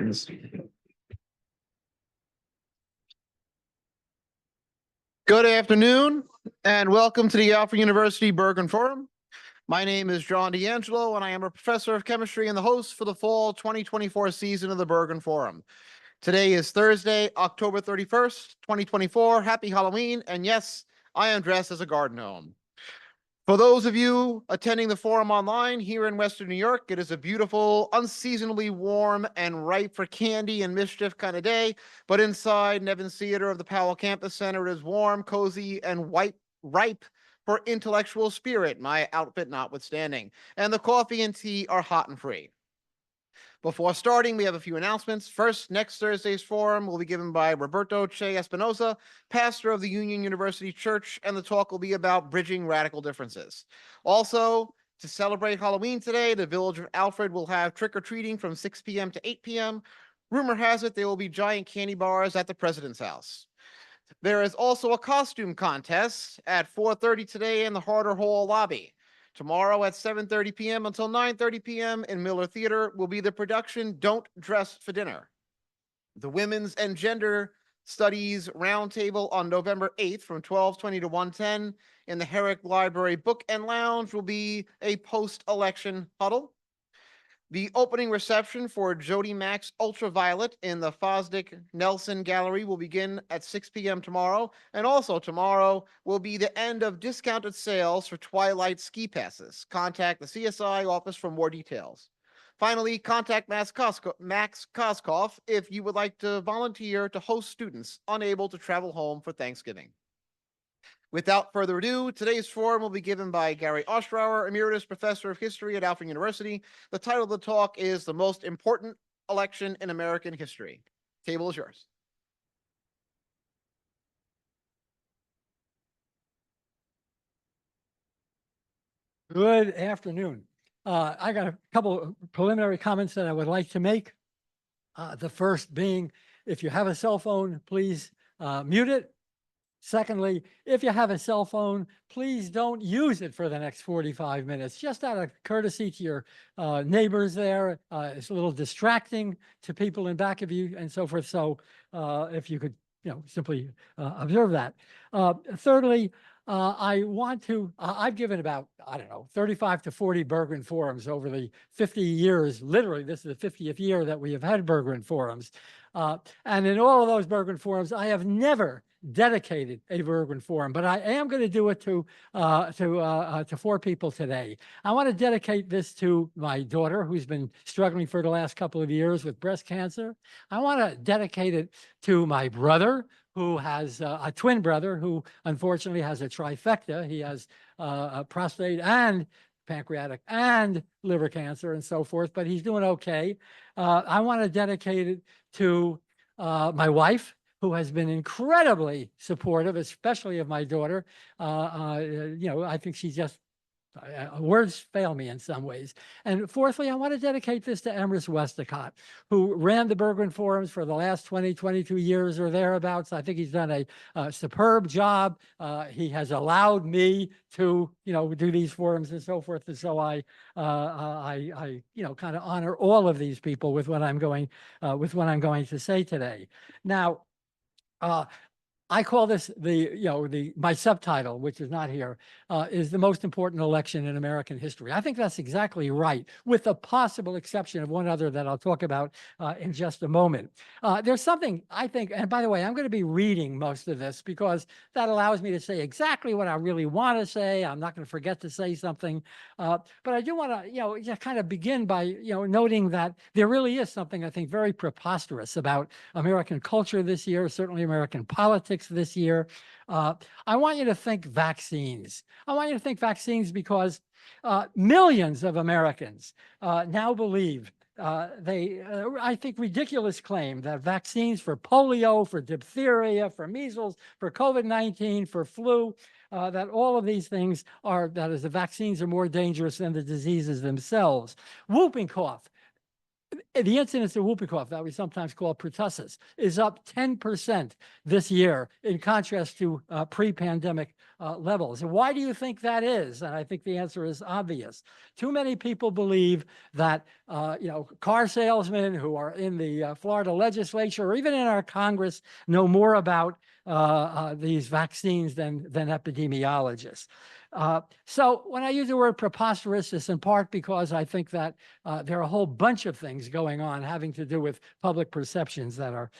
begins. Good afternoon, and welcome to the Alfred University Bergren Forum. My name is John D'Angelo, and I am a professor of chemistry and the host for the fall 2024 season of the Bergren Forum. Today is Thursday, October 31st, 2024. Happy Halloween, and yes, I am dressed as a garden gnome. For those of you attending the forum online here in Western New York, it is a beautiful, unseasonably warm and ripe for candy and mischief kind of day. But inside Nevins Theater of the Powell Campus Center, it is warm, cozy, and ripe for intellectual spirit, my outfit notwithstanding. And the coffee and tea are hot and free. Before starting, we have a few announcements. First, next Thursday's forum will be given by Roberto Che Espinosa, pastor of the Union University Church, and the talk will be about bridging radical differences. Also, to celebrate Halloween today, the Village of Alfred will have trick-or-treating from 6 p.m. to 8 p.m. Rumor has it there will be giant candy bars at the president's house. There is also a costume contest at 4:30 today in the Harder Hall lobby. Tomorrow at 7:30 p.m. until 9:30 p.m. in Miller Theater will be the production Don't Dress for Dinner. The Women's and Gender Studies Roundtable on November 8th from 12:20 to 1:10 in the Herrick Library Book and Lounge will be a post-election huddle. The opening reception for Jody Mack's Ultraviolet in the Fosdick Nelson Gallery will begin at 6 p.m. tomorrow. And also tomorrow will be the end of discounted sales for Twilight ski passes. Contact the CSI office for more details. Finally, contact Max Koskoff if you would like to volunteer to host students unable to travel home for Thanksgiving. Without further ado, today's forum will be given by Gary Ostrower, Emeritus Professor of History at Alfred University. The title of the talk is The Most Important Election in American History. Table is yours. Good afternoon. I got a couple of preliminary comments that I would like to make. The first being, if you have a cell phone, please mute it. Secondly, if you have a cell phone, please don't use it for the next 45 minutes, just out of courtesy to your neighbors there. It's a little distracting to people in back of you and so forth. So if you could, simply observe that. Thirdly, I want to, I've given about, 35 to 40 Bergren forums over the 50 years. Literally, this is the 50th year that we have had Bergren forums. And in all of those Bergren forums, I have never dedicated a Bergren forum, but I am going to do it to 4 people today. I want to dedicate this to my daughter, who's been struggling for the last couple of years with breast cancer. I want to dedicate it to my brother, who has a twin brother who unfortunately has a trifecta. He has prostate and pancreatic and liver cancer and so forth, but he's doing okay. I want to dedicate it to my wife, who has been incredibly supportive, especially of my daughter. I think she's just, words fail me in some ways. And fourthly, I want to dedicate this to Emrys Westacott, who ran the Bergren Forums for the last 20, 22 years or thereabouts. I think he's done a superb job. He has allowed me to, do these forums and so forth. And so I kind of honor all of these people with what I'm going to say today. Now, I call this my subtitle, which is not here, is the most important election in American history. I think that's exactly right, with the possible exception of one other that I'll talk about in just a moment. There's something I think, and by the way, I'm going to be reading most of this because that allows me to say exactly what I really want to say. I'm not going to forget to say something, but I do want to, just kind of begin by, noting that there really is something I think very preposterous about American culture this year, certainly American politics this year. I want you to think vaccines. I want you to think vaccines because millions of Americans now believe I think, ridiculous claim that vaccines for polio, for diphtheria, for measles, for COVID-19, for flu, that all of these things the vaccines are more dangerous than the diseases themselves. Whooping cough. the incidence of whooping cough that we sometimes call pertussis is up 10% this year in contrast to pre-pandemic levels. And why do you think that is? And I think the answer is obvious. Too many people believe that, car salesmen who are in the Florida legislature or even in our Congress know more about these vaccines than epidemiologists. So when I use the word preposterous, it's in part because I think that there are a whole bunch of things going on having to do with public perceptions that are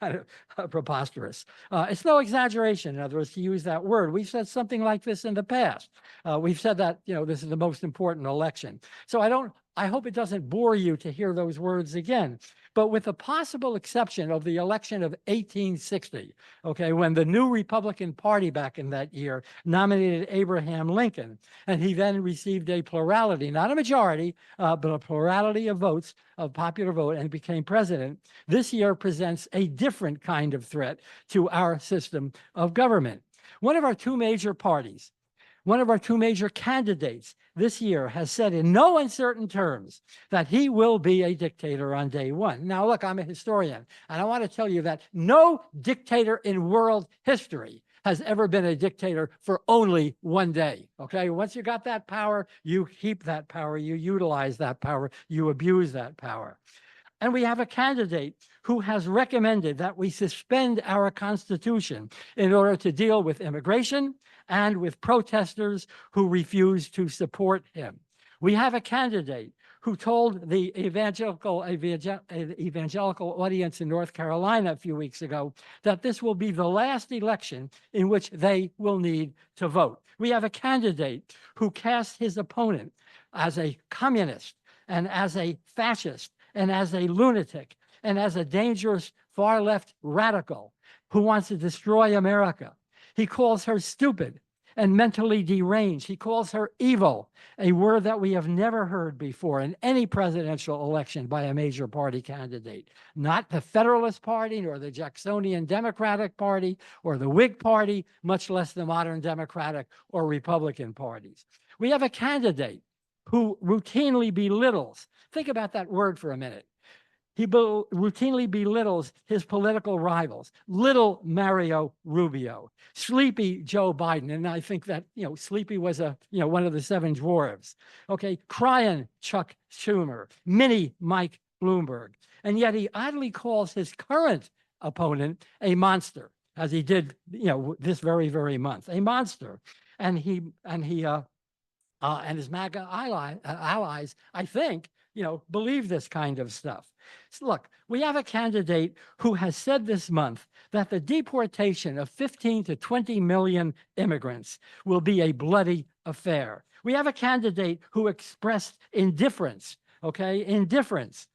kind of preposterous. It's no exaggeration, in other words, to use that word. We've said something like this in the past. We've said that, this is the most important election. So I hope it doesn't bore you to hear those words again. But with the possible exception of the election of 1860, okay, when the new Republican Party back in that year nominated Abraham Lincoln, and he then received a plurality, not a majority, but a plurality of votes, of popular vote, and became president, this year presents a different kind of threat to our system of government. One of our two major parties, one of our two major candidates this year has said in no uncertain terms that he will be a dictator on day one. Now, look, I'm a historian, and I want to tell you that no dictator in world history has ever been a dictator for only one day, okay? Once you got that power, you keep that power, you utilize that power, you abuse that power. And we have a candidate who has recommended that we suspend our Constitution in order to deal with immigration and with protesters who refuse to support him. We have a candidate who told the evangelical audience in North Carolina a few weeks ago that this will be the last election in which they will need to vote. We have a candidate who cast his opponent as a communist and as a fascist and as a lunatic and as a dangerous far-left radical who wants to destroy America. He calls her stupid and mentally deranged. He calls her evil, a word that we have never heard before in any presidential election by a major party candidate. Not the Federalist Party, nor the Jacksonian Democratic Party, or the Whig Party, much less the modern Democratic or Republican parties. We have a candidate who routinely belittles, think about that word for a minute. He routinely belittles his political rivals, little Mario Rubio, sleepy Joe Biden. And I think that, Sleepy was one of the seven dwarves. Okay, crying Chuck Schumer, mini Mike Bloomberg. And yet he oddly calls his current opponent a monster, as he did, this very, very month, a monster. And his MAGA allies, I think, believe this kind of stuff. So look, we have a candidate who has said this month that the deportation of 15 to 20 million immigrants will be a bloody affair. We have a candidate who expressed indifference, okay, indifference.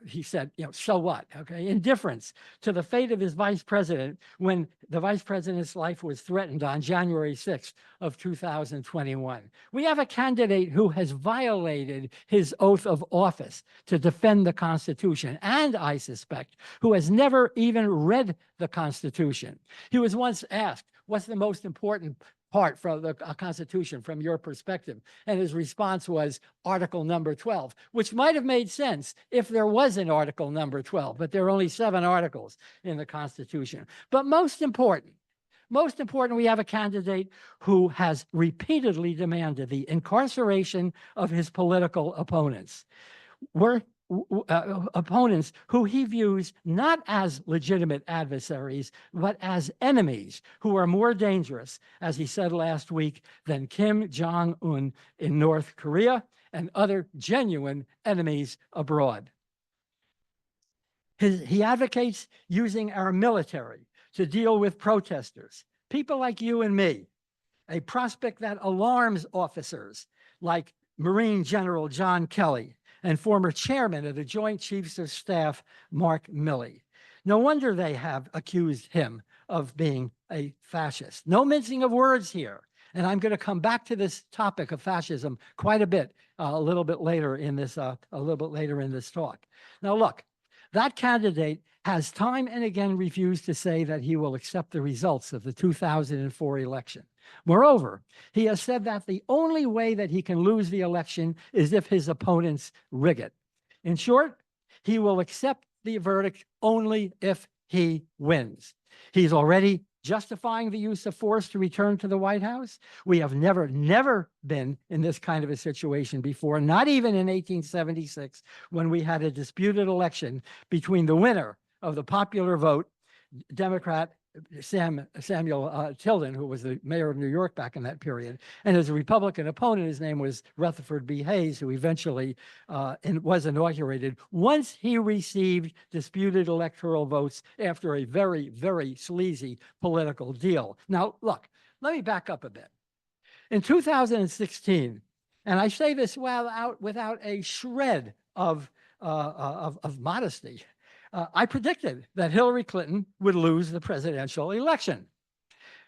He said, so what, okay, indifference to the fate of his vice president when the vice president's life was threatened on January 6th of 2021. We have a candidate who has violated his oath of office to defend the Constitution, and I suspect, who has never even read the Constitution. He was once asked, what's the most important part from the Constitution from your perspective? And his response was Article number 12, which might have made sense if there was an Article number 12, but there are only 7 articles in the Constitution. But most important, we have a candidate who has repeatedly demanded the incarceration of his political opponents. Opponents who he views not as legitimate adversaries, but as enemies who are more dangerous, as he said last week, than Kim Jong-un in North Korea and other genuine enemies abroad. He advocates using our military to deal with protesters, people like you and me, a prospect that alarms officers like Marine General John Kelly and former chairman of the Joint Chiefs of Staff, Mark Milley. No wonder they have accused him of being a fascist. No mincing of words here. And I'm going to come back to this topic of fascism quite a bit, a little bit later in this talk. Now, look, that candidate has time and again refused to say that he will accept the results of the 2004 election. Moreover, he has said that the only way that he can lose the election is if his opponents rig it. In short, He will accept the verdict only if he wins. He's already justifying the use of force to return to the White House. We have never been in this kind of a situation before, not even in 1876, when we had a disputed election between the winner of the popular vote, Democrat Samuel Tilden, who was the mayor of New York back in that period, and his Republican opponent, his name was Rutherford B. Hayes, who eventually was inaugurated once he received disputed electoral votes after a very, very sleazy political deal. Now, look, let me back up a bit. In 2016, and I say this without a shred of modesty, I predicted that Hillary Clinton would lose the presidential election.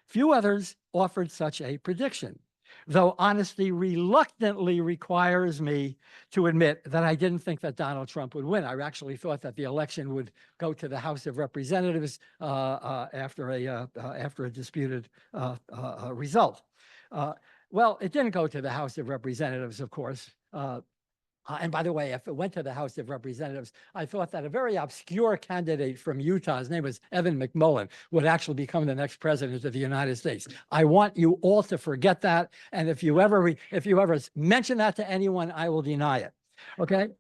Few others offered such a prediction, though honesty reluctantly requires me to admit that I didn't think that Donald Trump would win. I actually thought that the election would go to the House of Representatives after a disputed result. Well, it didn't go to the House of Representatives, of course. And by the way, if it went to the House of Representatives, I thought that a very obscure candidate from Utah, his name was Evan McMullen, would actually become the next president of the United States. I want you all to forget that. And if you ever mention that to anyone, I will deny it. Okay?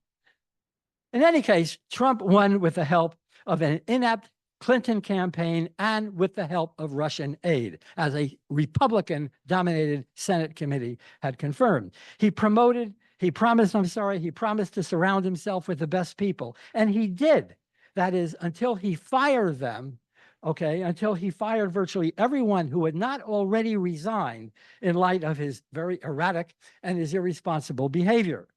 In any case, Trump won with the help of an inept Clinton campaign and with the help of Russian aid, as a Republican-dominated Senate committee had confirmed. He promised to surround himself with the best people, and he did. That is, until he fired them, okay, until he fired virtually everyone who had not already resigned in light of his very erratic and his irresponsible behavior.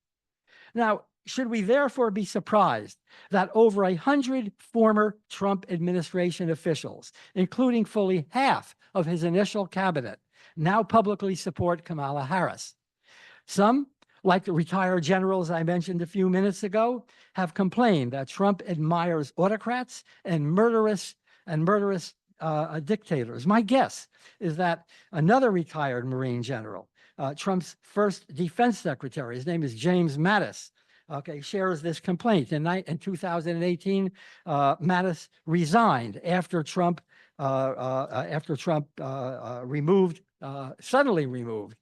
Now, should we therefore be surprised that over 100 former Trump administration officials, including fully half of his initial cabinet, now publicly support Kamala Harris? Some, like the retired generals I mentioned a few minutes ago, have complained that Trump admires autocrats and murderous dictators. My guess is that another retired Marine general, Trump's first defense secretary, his name is James Mattis, okay, shares this complaint. In 2018, Mattis resigned after Trump suddenly removed,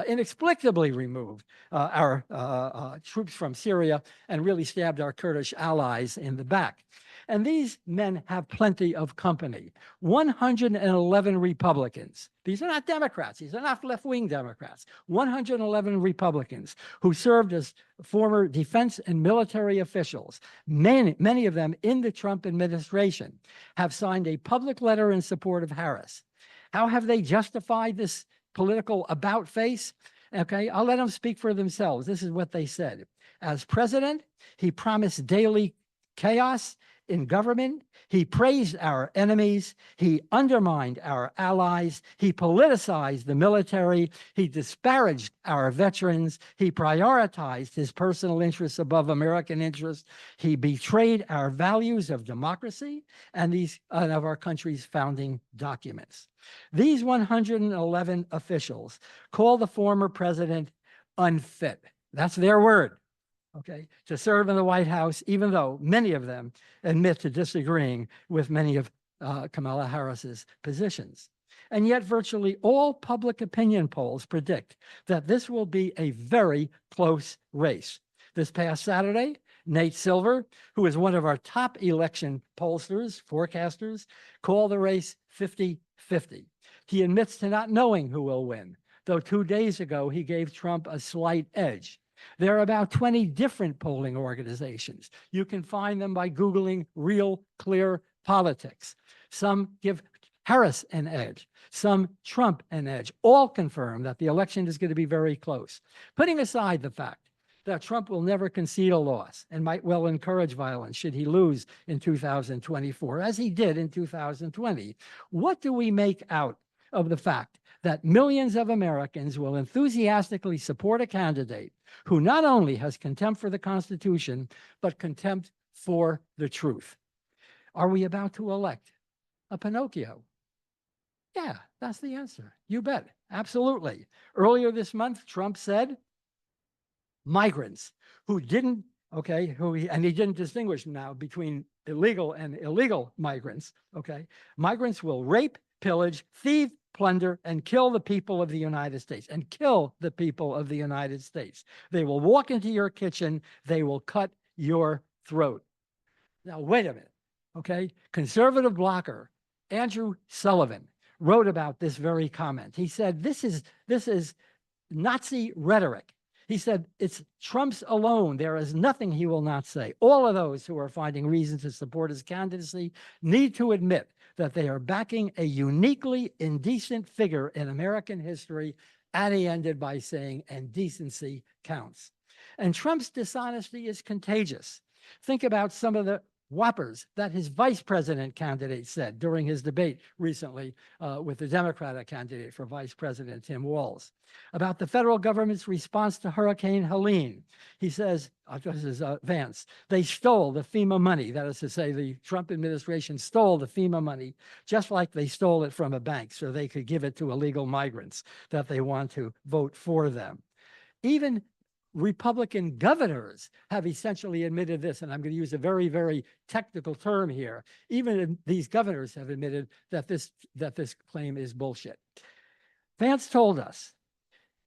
inexplicably removed our troops from Syria and really stabbed our Kurdish allies in the back. And these men have plenty of company. 111 Republicans. These are not Democrats. These are not left-wing Democrats. 111 Republicans who served as former defense and military officials, many of them in the Trump administration, have signed a public letter in support of Harris. How have they justified this political about-face? Okay, I'll let them speak for themselves. This is what they said. As president, he promised daily chaos in government. He praised our enemies. He undermined our allies. He politicized the military. He disparaged our veterans. He prioritized his personal interests above American interests. He betrayed our values of democracy and of our country's founding documents. These 111 officials call the former president unfit. That's their word. Okay, to serve in the White House, even though many of them admit to disagreeing with many of Kamala Harris's positions. And yet virtually all public opinion polls predict that this will be a very close race. This past Saturday, Nate Silver, who is one of our top election pollsters, forecasters, called the race 50-50. He admits to not knowing who will win, though 2 days ago he gave Trump a slight edge. There are about 20 different polling organizations. You can find them by Googling Real Clear Politics. Some give Harris an edge, some Trump an edge. All confirm that the election is going to be very close. Putting aside the fact that Trump will never concede a loss and might well encourage violence should he lose in 2024, as he did in 2020, what do we make out of the fact that millions of Americans will enthusiastically support a candidate who not only has contempt for the Constitution, but contempt for the truth? Are we about to elect a Pinocchio? Yeah, that's the answer. You bet. Absolutely. Earlier this month, Trump said migrants who didn't okay, and he didn't distinguish now between illegal and illegal migrants, okay? Migrants will rape, pillage, thieve, plunder, and kill the people of the United States, and kill the people of the United States. They will walk into your kitchen, they will cut your throat. Now, wait a minute, okay? Conservative blocker Andrew Sullivan wrote about this very comment. He said, this is Nazi rhetoric. He said, it's Trump's alone. There is nothing he will not say. All of those who are finding reasons to support his candidacy need to admit that they are backing a uniquely indecent figure in American history. And he ended by saying, and decency counts. And Trump's dishonesty is contagious. Think about some of the whoppers that his vice president candidate said during his debate recently with the Democratic candidate for vice president, Tim Walz, about the federal government's response to Hurricane Helene. He says, this is Vance, they stole the FEMA money. That is to say, the Trump administration stole the FEMA money, just like they stole it from a bank so they could give it to illegal migrants that they want to vote for them. Even Republican governors have essentially admitted this, and I'm going to use a very, very technical term here. Even these governors have admitted that this claim is bullshit. Vance told us,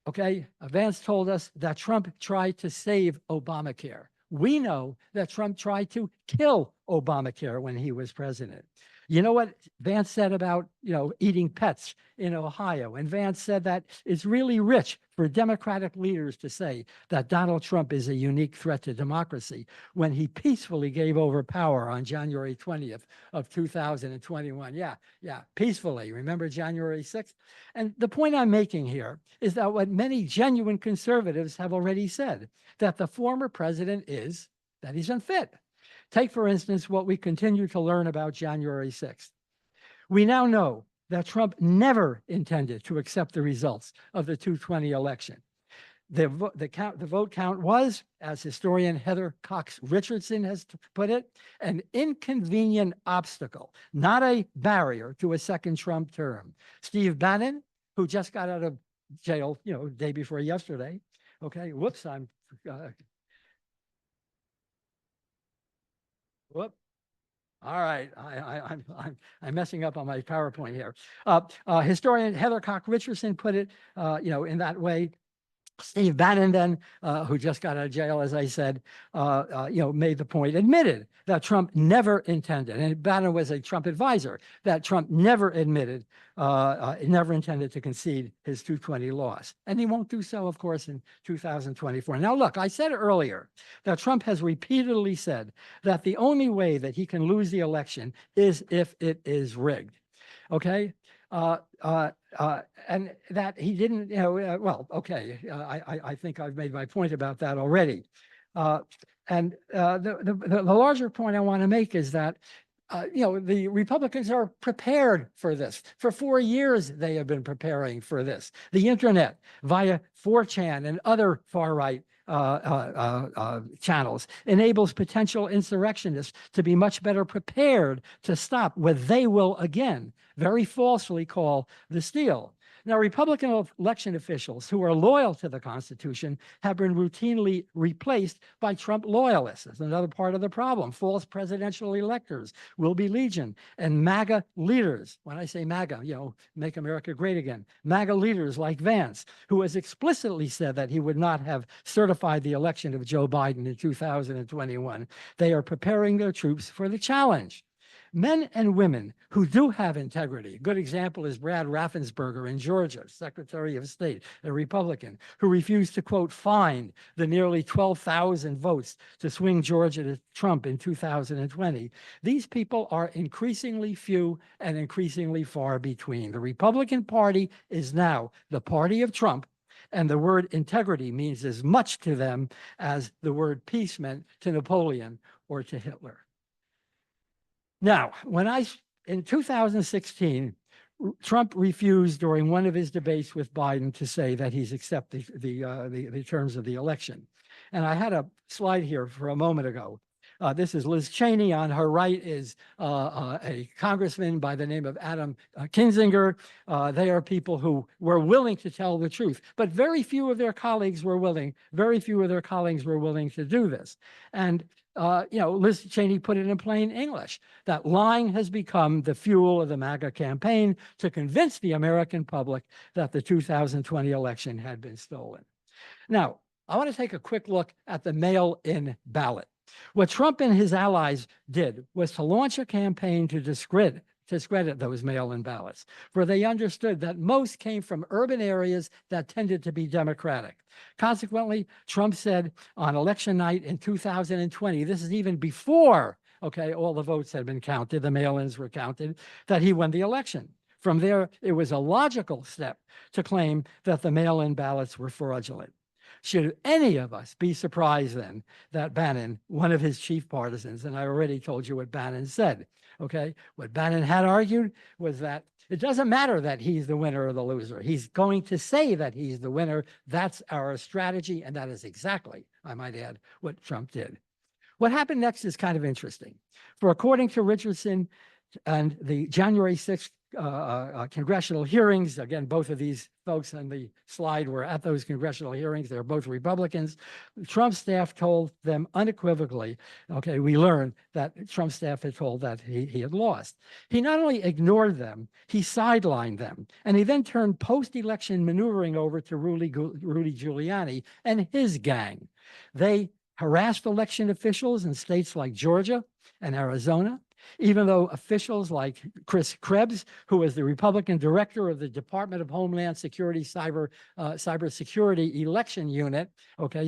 okay, Vance told us that Trump tried to save Obamacare. We know that Trump tried to kill Obamacare when he was president. You know what Vance said about, eating pets in Ohio? And Vance said that it's really rich for Democratic leaders to say that Donald Trump is a unique threat to democracy when he peacefully gave over power on January 20th of 2021. Yeah, peacefully. Remember January 6th? And the point I'm making here is that what many genuine conservatives have already said, that the former president that he's unfit. Take, for instance, what we continue to learn about January 6th. We now know that Trump never intended to accept the results of the 2020 election. The vote count was, as historian Heather Cox Richardson has put it, an inconvenient obstacle, not a barrier to a second Trump term. Steve Bannon, who just got out of jail, day before yesterday. Okay, whoops, whoop. All right, I'm messing up on my PowerPoint here. Historian Heather Cox Richardson put it, in that way. Steve Bannon then, who just got out of jail, as I said, made the point, admitted that Trump never intended, and Bannon was a Trump advisor, that Trump never intended to concede his 2020 loss. And he won't do so, of course, in 2024. Now, look, I said earlier that Trump has repeatedly said that the only way that he can lose the election is if it is rigged. Okay? And that he didn't, I think I've made my point about that already. And the larger point I want to make is that, the Republicans are prepared for this. For 4 years, they have been preparing for this. The internet via 4chan and other far-right channels enables potential insurrectionists to be much better prepared to stop what they will again very falsely call the steal. Now, Republican election officials who are loyal to the Constitution have been routinely replaced by Trump loyalists. That's another part of the problem. False presidential electors will be legion. And MAGA leaders, when I say MAGA, make America great again, MAGA leaders like Vance, who has explicitly said that he would not have certified the election of Joe Biden in 2021. They are preparing their troops for the challenge. Men and women who do have integrity. A good example is Brad Raffensperger in Georgia, Secretary of State, a Republican, who refused to, quote, find the nearly 12,000 votes to swing Georgia to Trump in 2020. These people are increasingly few and increasingly far between. The Republican Party is now the party of Trump, and the word integrity means as much to them as the word peace meant to Napoleon or to Hitler. Now, in 2016, Trump refused during one of his debates with Biden to say that he's accepted the terms of the election. And I had a slide here for a moment ago This is Liz Cheney. On her right is a congressman by the name of Adam Kinzinger. They are people who were willing to tell the truth, but very few of their colleagues were willing. Very few of their colleagues were willing to do this. And Liz Cheney put it in plain English that lying has become the fuel of the MAGA campaign to convince the American public that the 2020 election had been stolen. Now, I want to take a quick look at the mail-in ballot. What Trump and his allies did was to launch a campaign to discredit those mail-in ballots, for they understood that most came from urban areas that tended to be Democratic. Consequently, Trump said on election night in 2020, this is even before, all the votes had been counted, the mail-ins were counted, that he won the election. From there, it was a logical step to claim that the mail-in ballots were fraudulent. Should any of us be surprised then that Bannon, one of his chief partisans, and I already told you what Bannon said, what Bannon had argued was that it doesn't matter that he's the winner or the loser. He's going to say that he's the winner. That's our strategy, and that is exactly, I might add, what Trump did. What happened next is kind of interesting. For according to Richardson and the January 6th congressional hearings. Again, both of these folks on the slide were at those congressional hearings. They're both Republicans. Trump's staff told them unequivocally, we learned that Trump's staff had told that he had lost. He not only ignored them, he sidelined them. And he then turned post-election maneuvering over to Rudy Giuliani and his gang. They harassed election officials in states like Georgia and Arizona, even though officials like Chris Krebs, who was the Republican director of the Department of Homeland Security Cybersecurity Election Unit,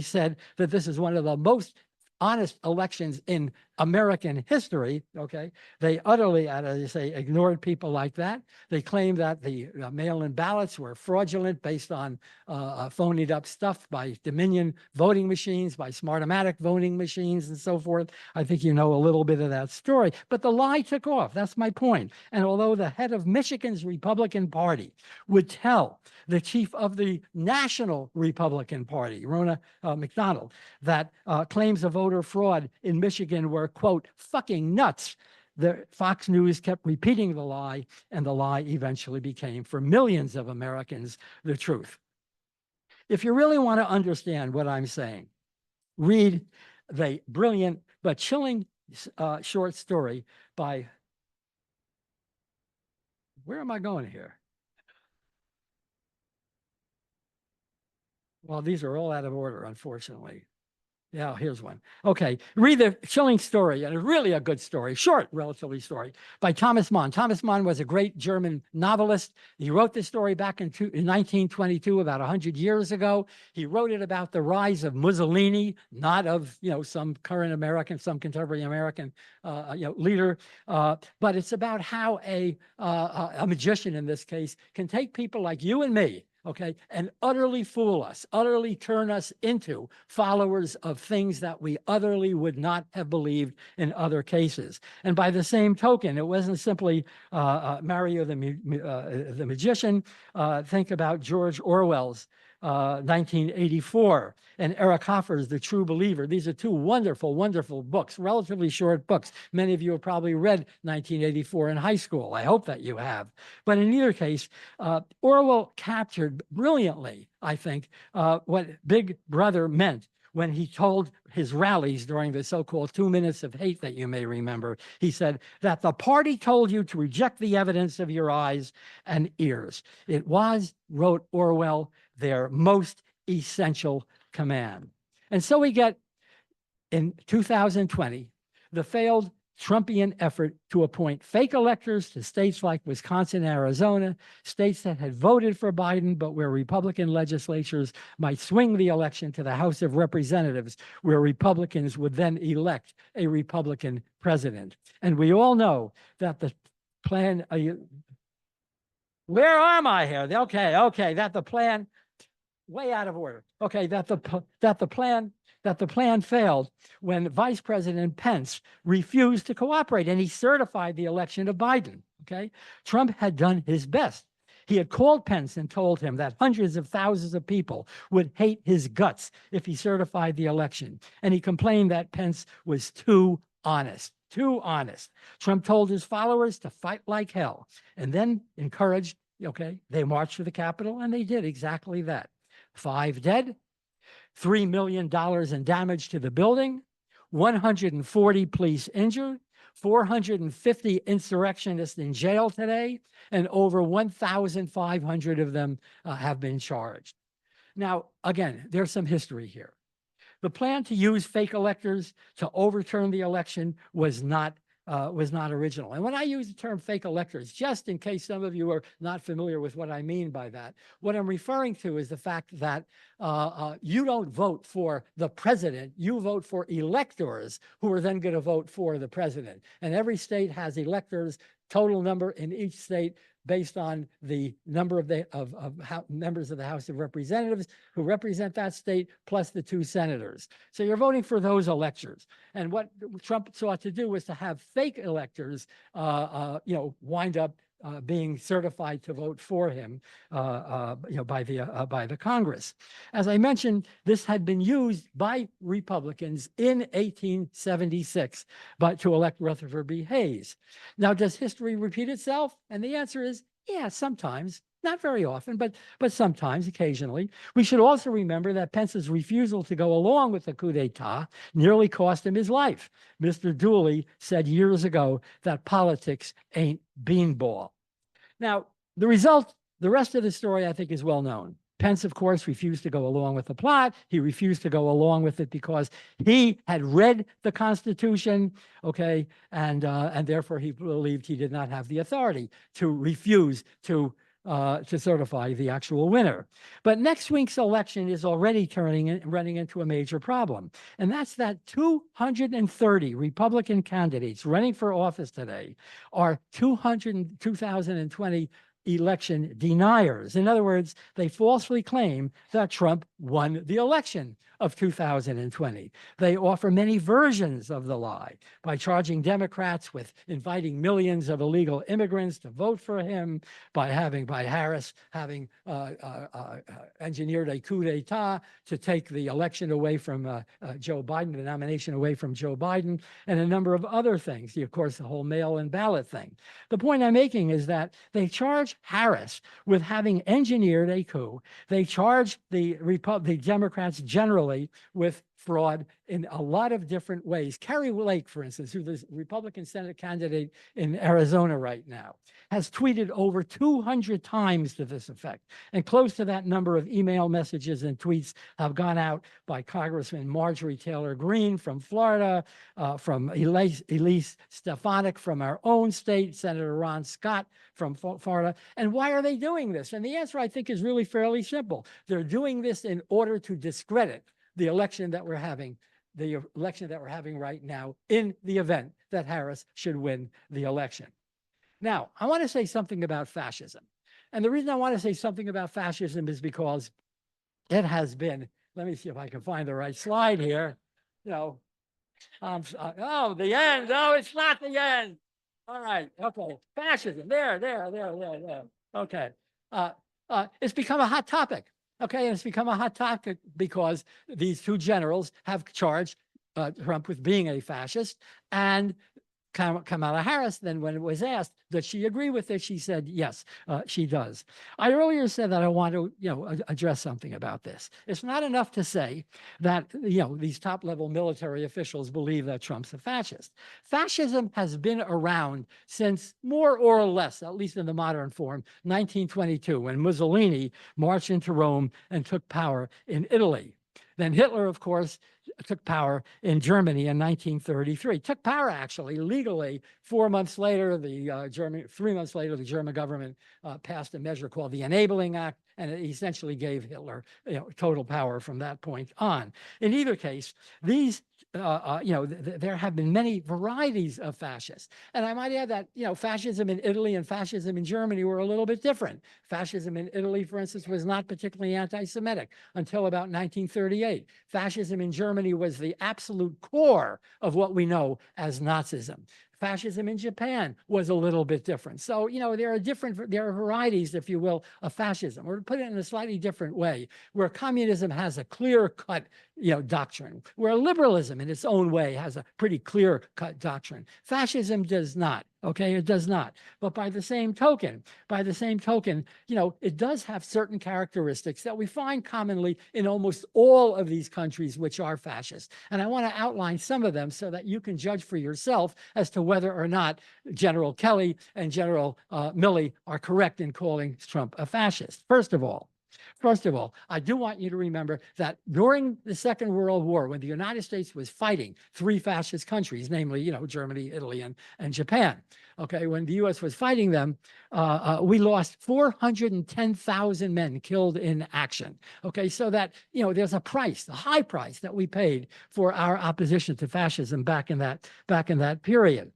said that this is one of the most honest elections in American history, They utterly, as I say, ignored people like that. They claimed that the mail-in ballots were fraudulent based on phonied up stuff by Dominion voting machines, by Smartmatic voting machines, and so forth. I think you know a little bit of that story. But the lie took off. That's my point. And although the head of Michigan's Republican Party would tell the chief of the National Republican Party, Ronna McDonald, that claims of voter fraud in Michigan were, quote, fucking nuts, the Fox News kept repeating the lie, and the lie eventually became, for millions of Americans, the truth. If you really want to understand what I'm saying, read the brilliant but chilling short story by, where am I going here? Well, these are all out of order, unfortunately. Yeah, here's one. Read the chilling story, and it's really a good story, short, relatively story, by Thomas Mann. Thomas Mann was a great German novelist. He wrote this story back in 1922, about 100 years ago. He wrote it about the rise of Mussolini, not of, some current American, some contemporary American, leader. But it's about how a magician, in this case, can take people like you and me, and utterly fool us, utterly turn us into followers of things that we utterly would not have believed in other cases. And by the same token, it wasn't simply Mario the Magician. Think about George Orwell's 1984 and Eric Hoffer's The True Believer. These are two wonderful, wonderful books, relatively short books. Many of you have probably read 1984 in high school. I hope that you have. But in either case, Orwell captured brilliantly, I think, what Big Brother meant when he told his rallies during the so-called 2 minutes of hate that you may remember. He said that the party told you to reject the evidence of your eyes and ears. It was, wrote Orwell, their most essential command. And so we get, in 2020, the failed Trumpian effort to appoint fake electors to states like Wisconsin and Arizona, states that had voted for Biden, but where Republican legislatures might swing the election to the House of Representatives, where Republicans would then elect a Republican president. And we all know that the plan, where am I here? Okay, that the plan, way out of order. That the plan failed when Vice President Pence refused to cooperate, and he certified the election of Biden. Trump had done his best. He had called Pence and told him that hundreds of thousands of people would hate his guts if he certified the election. And he complained that Pence was too honest. Too honest. Trump told his followers to fight like hell and then encouraged, okay, they marched to the Capitol and they did exactly that. 5 dead, $3 million in damage to the building, 140 police injured, 450 insurrectionists in jail today, and over 1,500 of them have been charged. Now, again, there's some history here. The plan to use fake electors to overturn the election was not original. And when I use the term fake electors, just in case some of you are not familiar with what I mean by that, what I'm referring to is the fact that you don't vote for the president, you vote for electors who are then going to vote for the president. And every state has electors, total number in each state based on the number of members of the House of Representatives who represent that state, plus the 2 senators. So you're voting for those electors. And what Trump sought to do was to have fake electors, wind up being certified to vote for him, by the Congress. As I mentioned, this had been used by Republicans in 1876, but to elect Rutherford B. Hayes. Now, does history repeat itself? And the answer is, yeah, sometimes. Not very often, but sometimes, occasionally. We should also remember that Pence's refusal to go along with the coup d'etat nearly cost him his life. Mr. Dooley said years ago that politics ain't beanball. Now, the rest of the story, I think, is well known. Pence, of course, refused to go along with the plot. He refused to go along with it because he had read the Constitution, okay, and therefore he believed he did not have the authority to refuse to certify the actual winner. But next week's election is already running into a major problem. And that's that 230 Republican candidates running for office today are 2020 election deniers. In other words, they falsely claim that Trump won the election of 2020. They offer many versions of the lie by charging Democrats with inviting millions of illegal immigrants to vote for him, by Harris having engineered a coup d'etat to take the election away from Joe Biden, the nomination away from Joe Biden, and a number of other things. Of course, the whole mail-in ballot thing. The point I'm making is that they charge Harris with having engineered a coup. They charge the Democrats generally with fraud in a lot of different ways. Kerry Lake, for instance, who's the Republican Senate candidate in Arizona right now, has tweeted over 200 times to this effect. And close to that number of email messages and tweets have gone out by Congressman Marjorie Taylor Greene from Florida, from Elise Stefanik from our own state, Senator Ron Scott from Florida. And why are they doing this? And the answer, I think, is really fairly simple. They're doing this in order to discredit the election that we're having right now, in the event that Harris should win the election. Now, I want to say something about fascism. And the reason I want to say something about fascism is because it has been, let me see if I can find the right slide here. Oh, the end. No, it's not the end. All right. Okay. Fascism. There. Okay. It's become a hot topic. Okay, and it's become a hot topic because these 2 generals have charged Trump with being a fascist, and Kamala Harris, then when it was asked, does she agree with it? She said, yes, she does. I earlier said that I want to, address something about this. It's not enough to say that, these top-level military officials believe that Trump's a fascist. Fascism has been around since more or less, at least in the modern form, 1922, when Mussolini marched into Rome and took power in Italy. Then Hitler, of course, took power in Germany in 1933. Took power, actually, legally. 4 months later, 3 months later, the German government passed a measure called the Enabling Act, and it essentially gave Hitler total power from that point on. In either case, these there have been many varieties of fascists. And I might add that, fascism in Italy and fascism in Germany were a little bit different. Fascism in Italy, for instance, was not particularly anti-Semitic until about 1938. Fascism in Germany was the absolute core of what we know as Nazism. Fascism in Japan was a little bit different. So, there are varieties, if you will, of fascism, or to put it in a slightly different way, where communism has a clear-cut, doctrine, where liberalism in its own way has a pretty clear-cut doctrine. Fascism does not. Okay, it does not. But by the same token, it does have certain characteristics that we find commonly in almost all of these countries which are fascist. And I want to outline some of them so that you can judge for yourself as to whether or not General Kelly and General Milley are correct in calling Trump a fascist. First of all, I do want you to remember that during the Second World War, when the United States was fighting three fascist countries, namely, Germany, Italy, and Japan, okay, when the U.S. was fighting them, we lost 410,000 men killed in action. Okay, so that, there's a price, a high price that we paid for our opposition to fascism back in that period.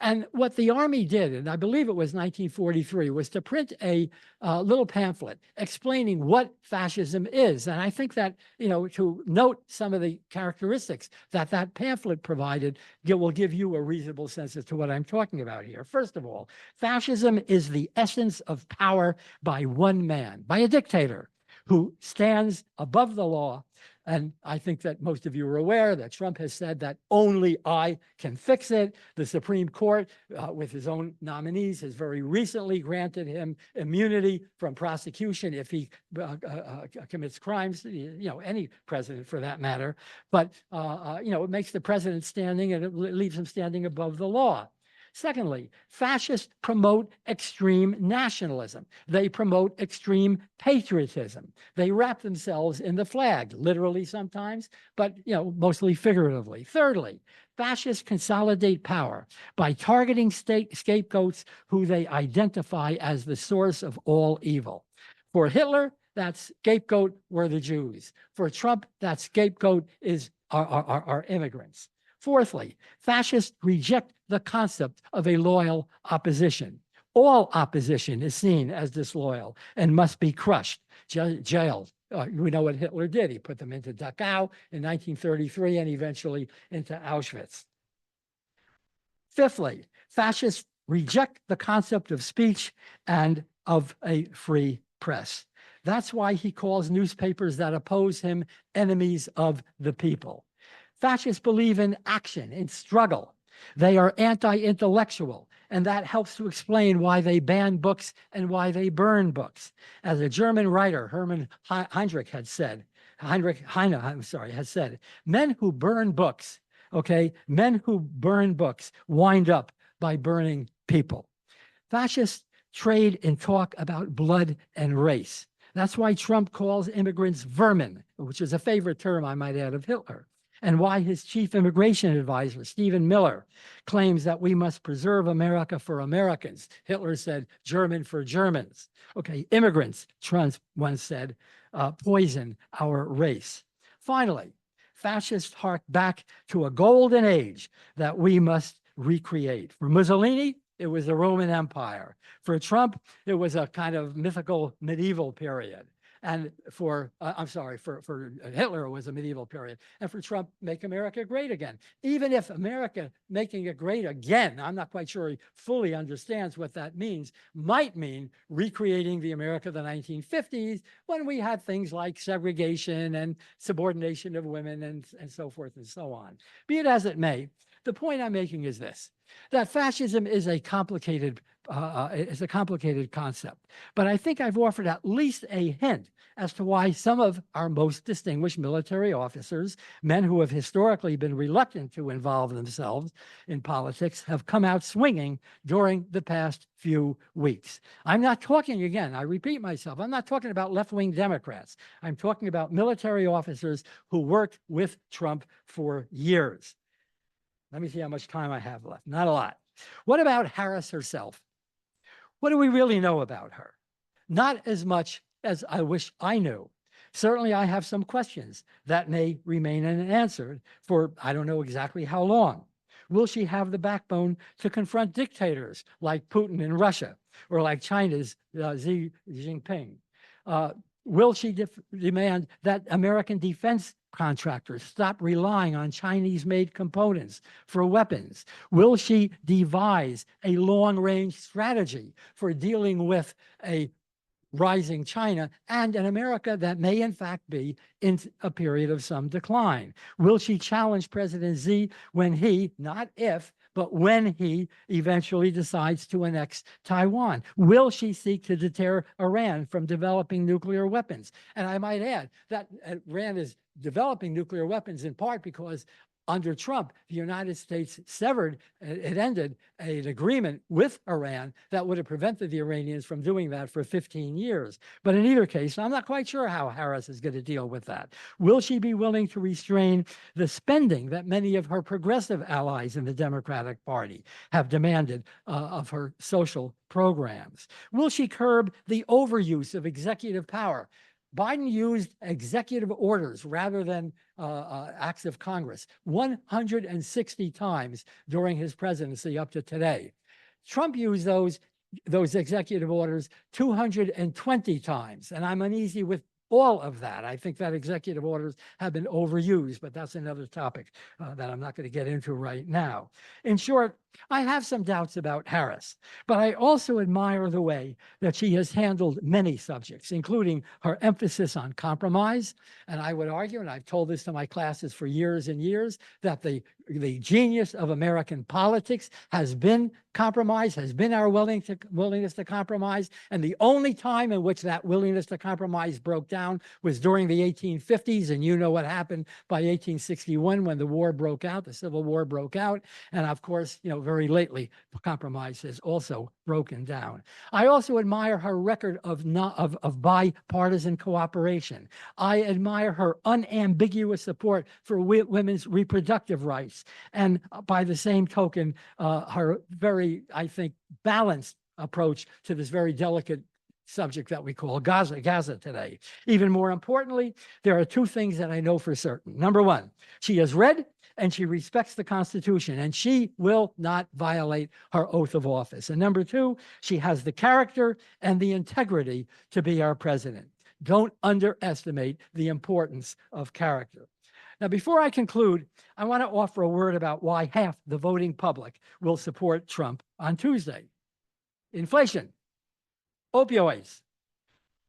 And what the Army did, and I believe it was 1943, was to print a little pamphlet explaining what fascism is. And I think that, to note some of the characteristics that pamphlet provided will give you a reasonable sense as to what I'm talking about here. First of all, fascism is the essence of power by one man, by a dictator who stands above the law. And I think that most of you are aware that Trump has said that only I can fix it. The Supreme Court, with his own nominees, has very recently granted him immunity from prosecution if he commits crimes, any president for that matter. But, it makes the president standing, and it leaves him standing above the law. Secondly, fascists promote extreme nationalism. They promote extreme patriotism. They wrap themselves in the flag, literally sometimes, but mostly figuratively. Thirdly, fascists consolidate power by targeting scapegoats who they identify as the source of all evil. For Hitler, that scapegoat were the Jews. For Trump, that scapegoat are immigrants. Fourthly, fascists reject the concept of a loyal opposition. All opposition is seen as disloyal and must be crushed, jailed. We know what Hitler did. He put them into Dachau in 1933 and eventually into Auschwitz. Fifthly, fascists reject the concept of speech and of a free press. That's why he calls newspapers that oppose him enemies of the people. Fascists believe in action, in struggle. They are anti-intellectual, and that helps to explain why they ban books and why they burn books. As a German writer, Hermann Heinrich had said, men who burn books, wind up by burning people. Fascists trade and talk about blood and race. That's why Trump calls immigrants vermin, which is a favorite term, I might add, of Hitler. And why his chief immigration advisor, Stephen Miller, claims that we must preserve America for Americans. Hitler said, German for Germans. Okay, immigrants, Trump once said, poison our race. Finally, fascists hark back to a golden age that we must recreate. For Mussolini, it was the Roman Empire. For Trump, it was a kind of mythical medieval period. And for Hitler, it was a medieval period. And for Trump, make America great again. Even if America making it great again, I'm not quite sure he fully understands what that means, might mean recreating the America of the 1950s when we had things like segregation and subordination of women and so forth and so on. Be it as it may, the point I'm making is this, that fascism is a complicated concept. But I think I've offered at least a hint as to why some of our most distinguished military officers, men who have historically been reluctant to involve themselves in politics, have come out swinging during the past few weeks. I'm not talking, again, I repeat myself, I'm not talking about left-wing Democrats. I'm talking about military officers who worked with Trump for years. Let me see how much time I have left. Not a lot. What about Harris herself? What do we really know about her? Not as much as I wish I knew. Certainly, I have some questions that may remain unanswered for I don't know exactly how long. Will she have the backbone to confront dictators like Putin in Russia or like China's Xi Jinping? Will she demand that American defense contractors stop relying on Chinese-made components for weapons? Will she devise a long-range strategy for dealing with a rising China and an America that may in fact be in a period of some decline? Will she challenge President Xi when he, not if, but when he eventually decides to annex Taiwan? Will she seek to deter Iran from developing nuclear weapons? And I might add that Iran is developing nuclear weapons in part because under Trump, the United States it ended an agreement with Iran that would have prevented the Iranians from doing that for 15 years. But in either case, I'm not quite sure how Harris is going to deal with that. Will she be willing to restrain the spending that many of her progressive allies in the Democratic Party have demanded of her social programs? Will she curb the overuse of executive power? Biden used executive orders rather than acts of Congress 160 times during his presidency up to today. Trump used those executive orders 220 times, and I'm uneasy with all of that. I think that executive orders have been overused, but that's another topic that I'm not going to get into right now. In short, I have some doubts about Harris, but I also admire the way that she has handled many subjects, including her emphasis on compromise. And I would argue, and I've told this to my classes for years and years, that the genius of American politics has been compromise, has been our willingness to compromise. And the only time in which that willingness to compromise broke down was during the 1850s. And you know what happened by 1861 when the war broke out, the Civil War broke out. And of course, very lately, compromise has also broken down. I also admire her record of bipartisan cooperation. I admire her unambiguous support for women's reproductive rights. And by the same token, her very, I think, balanced approach to this very delicate subject that we call Gaza today. Even more importantly, there are two things that I know for certain. Number one, she has read and she respects the Constitution, and she will not violate her oath of office. And number two, she has the character and the integrity to be our president. Don't underestimate the importance of character. Now, before I conclude, I want to offer a word about why half the voting public will support Trump on Tuesday. Inflation, opioids,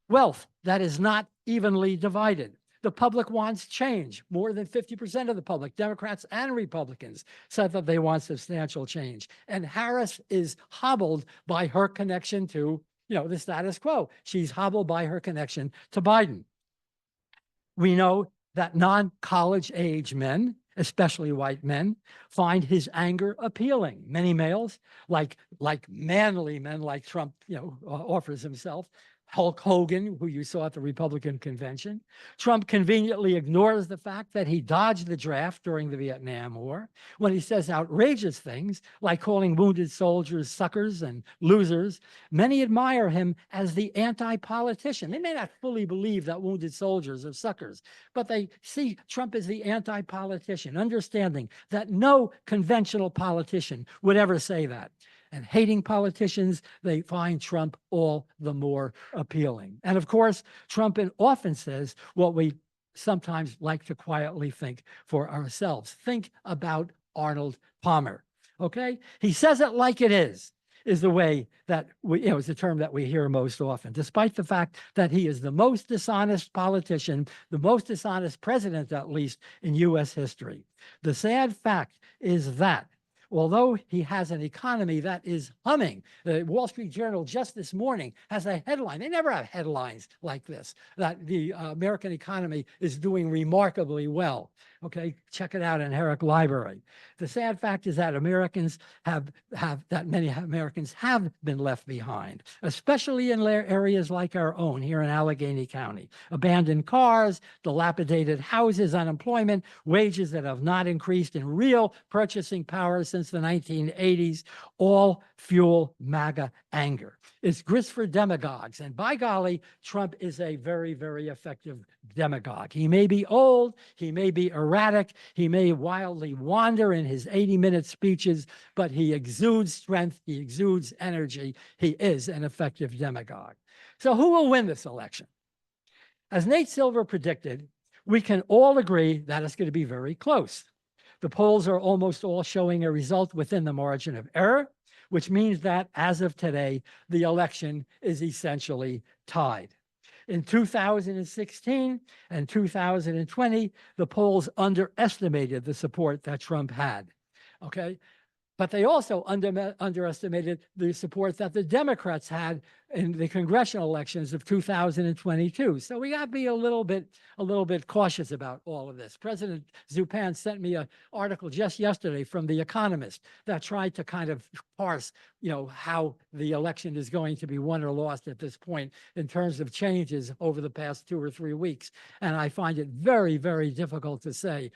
wealth that is not evenly divided. The public wants change. More than 50% of the public, Democrats and Republicans, said that they want substantial change. And Harris is hobbled by her connection to, the status quo. She's hobbled by her connection to Biden. We know that non-college age men, especially white men, find his anger appealing. Many males, like manly men like Trump, offers himself, Hulk Hogan, who you saw at the Republican convention. Trump conveniently ignores the fact that he dodged the draft during the Vietnam War when he says outrageous things like calling wounded soldiers suckers and losers. Many admire him as the anti-politician. They may not fully believe that wounded soldiers are suckers, but they see Trump as the anti-politician, understanding that no conventional politician would ever say that. And hating politicians, they find Trump all the more appealing. And of course, Trump often says what we sometimes like to quietly think for ourselves. Think about Arnold Palmer, okay? He says it like it is the way that is the term that we hear most often, despite the fact that he is the most dishonest politician, the most dishonest president, at least in U.S. history. The sad fact is that although he has an economy that is humming, the Wall Street Journal just this morning has a headline. They never have headlines like this, that the American economy is doing remarkably well. Okay, check it out in Herrick Library. The sad fact is that many Americans have been left behind, especially in areas like our own here in Allegheny County. Abandoned cars, dilapidated houses, unemployment, wages that have not increased in real purchasing power since the 1980s, all fuel MAGA anger. It's grist for demagogues. And by golly, Trump is a very, very effective demagogue. He may be old, he may be erratic, he may wildly wander in his 80-minute speeches, but he exudes strength, he exudes energy. He is an effective demagogue. So who will win this election? As Nate Silver predicted, we can all agree that it's going to be very close. The polls are almost all showing a result within the margin of error, which means that as of today, the election is essentially tied. In 2016 and 2020, the polls underestimated the support that Trump had. Okay. But they also underestimated the support that the Democrats had in the congressional elections of 2022. So we got to be a little bit cautious about all of this. President Zupan sent me an article just yesterday from The Economist that tried to kind of parse, how the election is going to be won or lost at this point in terms of changes over the past 2 or 3 weeks. And I find it very, very difficult to say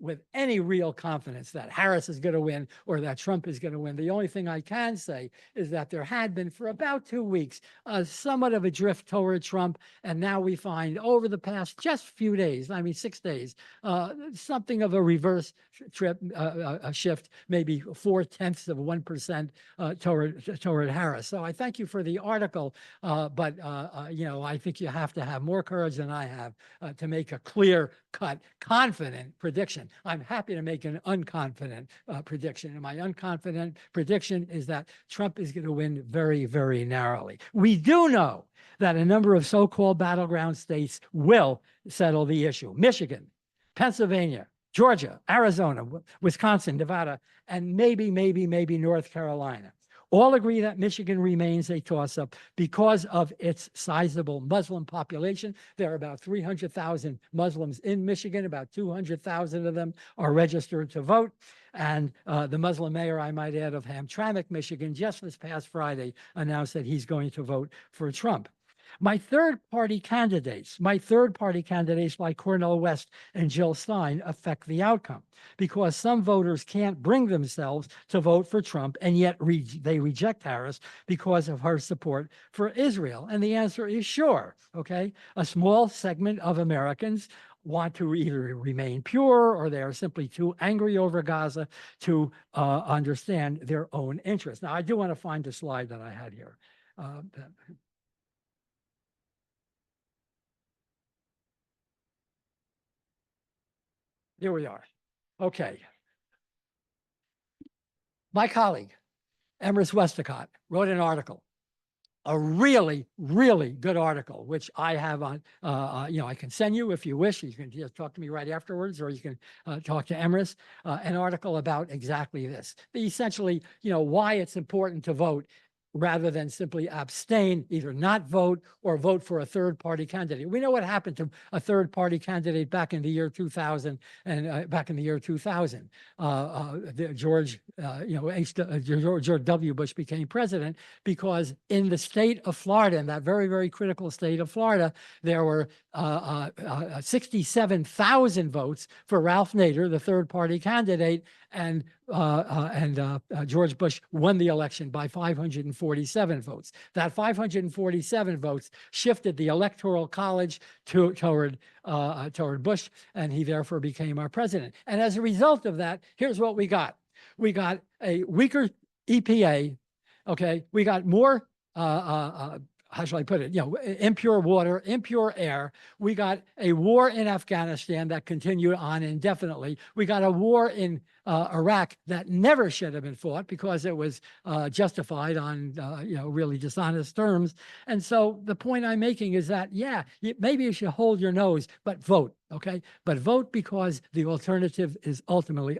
with any real confidence that Harris is going to win or that Trump is going to win. The only thing I can say is that there had been for about 2 weeks somewhat of a drift toward Trump. And now we find over the past just few days, 6 days, something of a reverse a shift, maybe 0.4% toward Harris. So I thank you for the article, but I think you have to have more courage than I have to make a clear-cut, confident prediction. I'm happy to make an unconfident prediction, and my unconfident prediction is that Trump is going to win very, very narrowly. We do know that a number of so-called battleground states will settle the issue. Michigan, Pennsylvania, Georgia, Arizona, Wisconsin, Nevada, and maybe North Carolina. All agree that Michigan remains a toss-up because of its sizable Muslim population. There are about 300,000 Muslims in Michigan. About 200,000 of them are registered to vote. And the Muslim mayor, I might add, of Hamtramck, Michigan, just this past Friday announced that he's going to vote for Trump. My third-party candidates like Cornel West and Jill Stein affect the outcome because some voters can't bring themselves to vote for Trump, and yet they reject Harris because of her support for Israel. And the answer is sure, okay? A small segment of Americans want to either remain pure or they are simply too angry over Gaza to understand their own interests. Now, I do want to find a slide that I had here. Here we are. Okay. My colleague, Emrys Westacott, wrote an article, a really, really good article, which I have on, I can send you if you wish. You can just talk to me right afterwards, or you can talk to Emrys, an article about exactly this. Essentially, why it's important to vote rather than simply abstain, either not vote or vote for a third-party candidate. We know what happened to a third-party candidate back in the year 2000 George W. Bush became president because in the state of Florida, in that very, very critical state of Florida, there were 67,000 votes for Ralph Nader, the third-party candidate, and George Bush won the election by 547 votes. That 547 votes shifted the Electoral College toward Bush, and he therefore became our president. And as a result of that, here's what we got. We got a weaker EPA, okay? We got more how shall I put it? Impure water, impure air. We got a war in Afghanistan that continued on indefinitely. We got a war in Iraq that never should have been fought because it was justified on, really dishonest terms. And so the point I'm making is that, maybe you should hold your nose, but vote, okay? But vote because the alternative is ultimately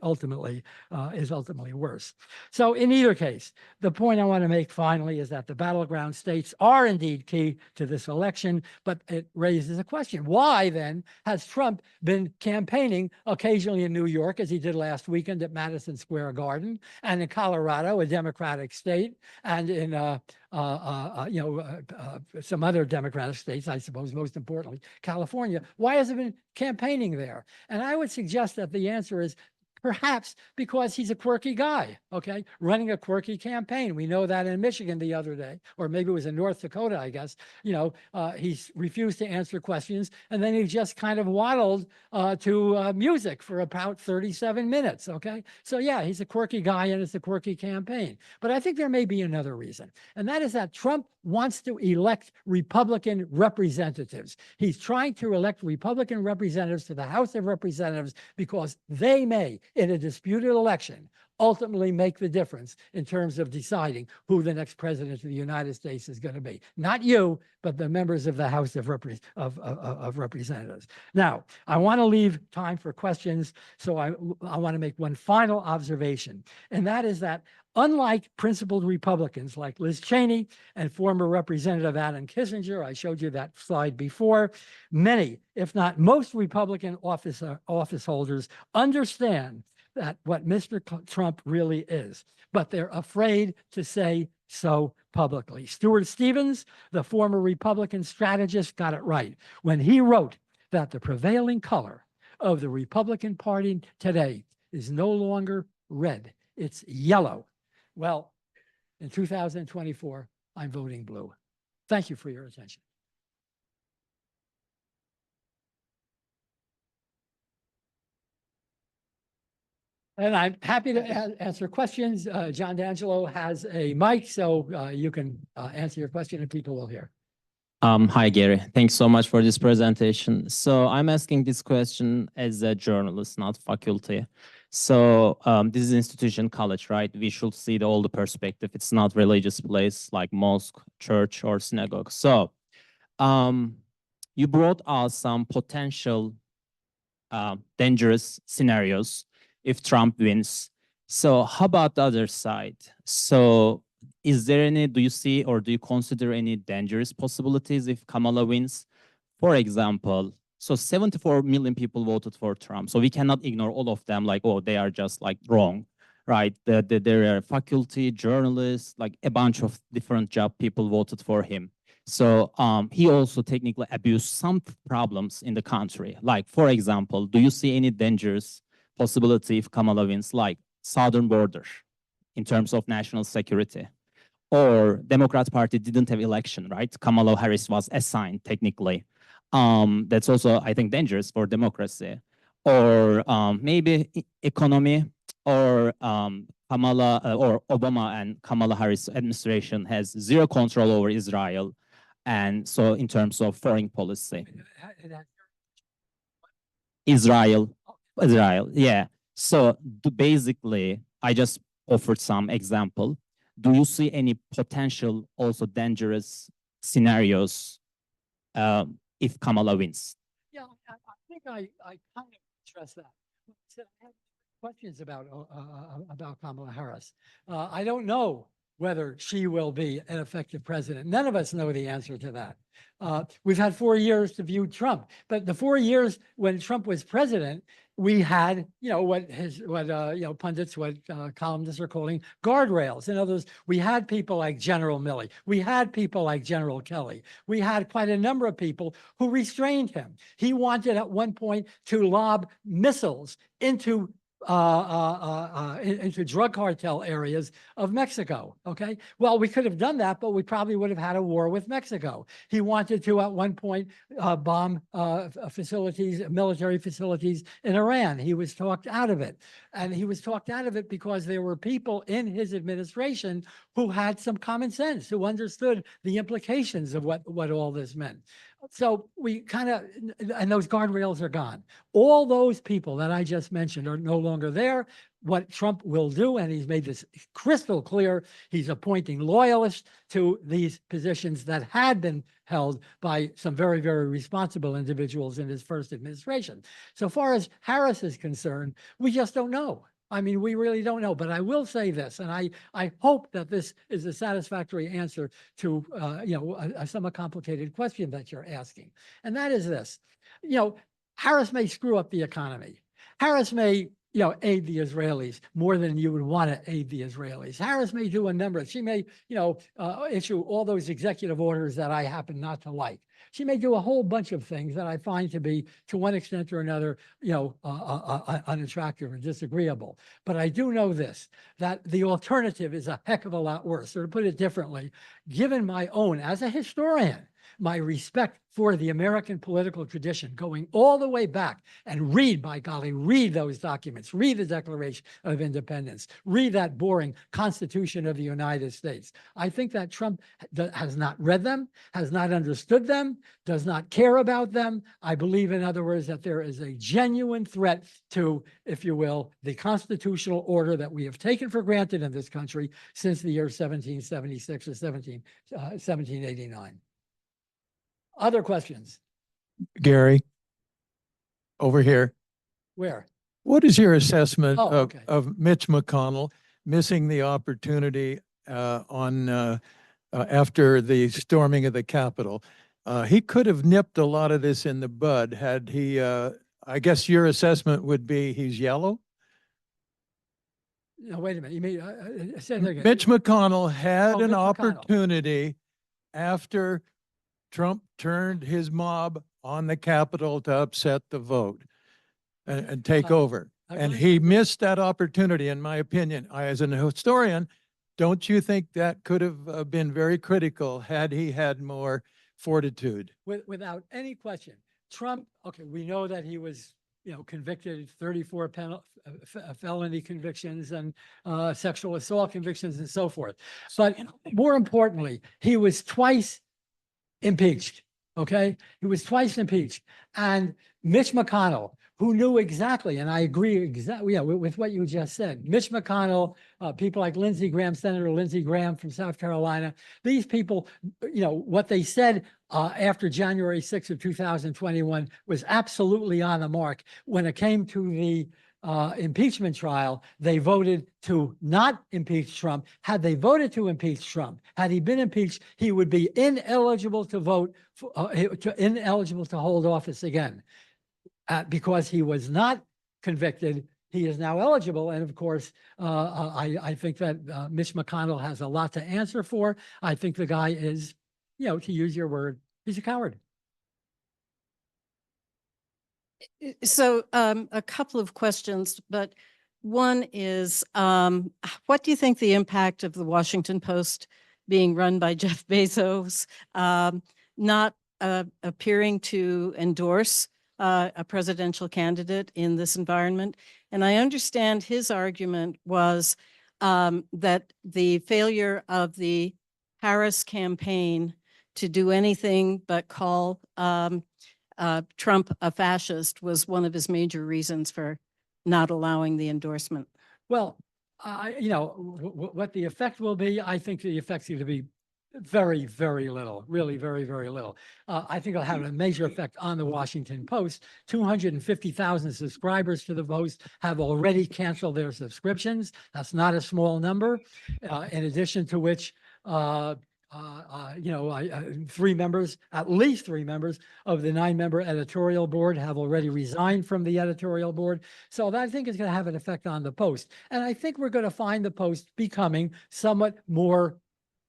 worse. So in either case, the point I want to make finally is that the battleground states are indeed key to this election, but it raises a question. Why then has Trump been campaigning occasionally in New York, as he did last weekend at Madison Square Garden, and in Colorado, a Democratic state, and in some other Democratic states, I suppose, most importantly, California? Why has he been campaigning there? And I would suggest that the answer is perhaps because he's a quirky guy, okay, running a quirky campaign. We know that in Michigan the other day, or maybe it was in North Dakota, I guess. He's refused to answer questions, and then he just kind of waddled to music for about 37 minutes, okay? So yeah, he's a quirky guy, and it's a quirky campaign. But I think there may be another reason, and that is that Trump wants to elect Republican representatives. He's trying to elect Republican representatives to the House of Representatives because they may, in a disputed election, ultimately make the difference in terms of deciding who the next president of the United States is going to be. Not you, but the members of the House of Representatives. Now, I want to leave time for questions, so I want to make one final observation, and that is that unlike principled Republicans like Liz Cheney and former Representative Adam Kinzinger, I showed you that slide before, many, if not most Republican office holders understand that what Mr. Trump really is, but they're afraid to say so publicly. Stuart Stevens, the former Republican strategist, got it right when he wrote that the prevailing color of the Republican Party today is no longer red, it's yellow. Well, in 2024, I'm voting blue. Thank you for your attention. And I'm happy to answer questions. John D'Angelo has a mic, so you can answer your question and people will hear. Hi, Gary. Thanks so much for this presentation. So I'm asking this question as a journalist, not faculty. So this is institution college, right? We should see all the perspective. It's not religious place like mosque, church, or synagogue. So you brought us some potential dangerous scenarios if Trump wins. So how about the other side? So is there any, do you see or do you consider any dangerous possibilities if Kamala wins? For example, so 74 million people voted for Trump. So we cannot ignore all of them like, oh, they are just like wrong, right? There are faculty, journalists, like a bunch of different job people voted for him. So he also technically abused some problems in the country. Like, for example, do you see any dangerous possibility if Kamala wins, like southern border in terms of national security? Or Democrat Party didn't have election, right? Kamala Harris was assigned technically. That's also, I think, dangerous for democracy. Or maybe economy, or Kamala or Obama and Kamala Harris administration has zero control over Israel. And so in terms of foreign policy, Israel, yeah. So basically, I just offered some example. Do you see any potential also dangerous scenarios if Kamala wins? Yeah, I think I kind of addressed that. So I have questions about Kamala Harris. I don't know whether she will be an effective president. None of us know the answer to that. We've had 4 years to view Trump, but the 4 years when Trump was president, we had, what pundits, what columnists are calling guardrails. In other words, we had people like General Milley. We had people like General Kelly. We had quite a number of people who restrained him. He wanted at one point to lob missiles into drug cartel areas of Mexico, okay? Well, we could have done that, but we probably would have had a war with Mexico. He wanted to, at one point, bomb facilities, military facilities in Iran. He was talked out of it. And he was talked out of it because there were people in his administration who had some common sense, who understood the implications of what all this meant. So we kind of, and those guardrails are gone. All those people that I just mentioned are no longer there. What Trump will do, and he's made this crystal clear, he's appointing loyalists to these positions that had been held by some very, very responsible individuals in his first administration. So far as Harris is concerned, we just don't know. I mean, we really don't know, but I will say this, and I hope that this is a satisfactory answer to, a somewhat complicated question that you're asking. And that is this, Harris may screw up the economy. Harris may aid the Israelis more than you would want to aid the Israelis. Harris may do a number. She may, issue all those executive orders that I happen not to like. She may do a whole bunch of things that I find to be, to one extent or another, unattractive or disagreeable. But I do know this, that the alternative is a heck of a lot worse. Or to put it differently, given my own, as a historian, my respect for the American political tradition, going all the way back, and read, by golly, read those documents, read the Declaration of Independence, read that boring Constitution of the United States. I think that Trump has not read them, has not understood them, does not care about them. I believe, in other words, that there is a genuine threat to, if you will, the constitutional order that we have taken for granted in this country since the year 1776 or 1789. Other questions? Gary, over here. Where? What is your assessment Oh, of, okay. of Mitch McConnell missing the opportunity after the storming of the Capitol? He could have nipped a lot of this in the bud had he, I guess your assessment would be he's yellow? No, wait a minute. You mean, say that again. Mitch McConnell had Oh, an Mitch McConnell. opportunity after Trump turned his mob on the Capitol to upset the vote and take over. And he missed that opportunity, in my opinion. As an historian, don't you think that could have been very critical had he had more fortitude? Without any question, Trump, okay, we know that he was, convicted 34 felony convictions and sexual assault convictions and so forth. But more importantly, he was twice impeached. Okay. He was twice impeached. And Mitch McConnell, who knew exactly, and I agree exactly with what you just said, Mitch McConnell, people like Lindsey Graham, Senator Lindsey Graham from South Carolina, these people, what they said after January 6th of 2021 was absolutely on the mark. When it came to the impeachment trial, they voted to not impeach Trump. Had they voted to impeach Trump, had he been impeached, he would be ineligible to vote, ineligible to hold office again. Because he was not convicted, he is now eligible. And of course, I think that Mitch McConnell has a lot to answer for. I think the guy is, to use your word, he's a coward. So a couple of questions, but one is, what do you think the impact of the Washington Post being run by Jeff Bezos, not appearing to endorse a presidential candidate in this environment? And I understand his argument was that the failure of the Harris campaign to do anything but call Trump a fascist was one of his major reasons for not allowing the endorsement. Well, what the effect will be, I think the effect's going to be very, very little, really very, very little. I think it'll have a major effect on the Washington Post. 250,000 subscribers to the Post have already canceled their subscriptions. That's not a small number. In addition to which, three members, at least three members of the 9-member editorial board have already resigned from the editorial board. So that, I think, is going to have an effect on the Post. And I think we're going to find the Post becoming somewhat more,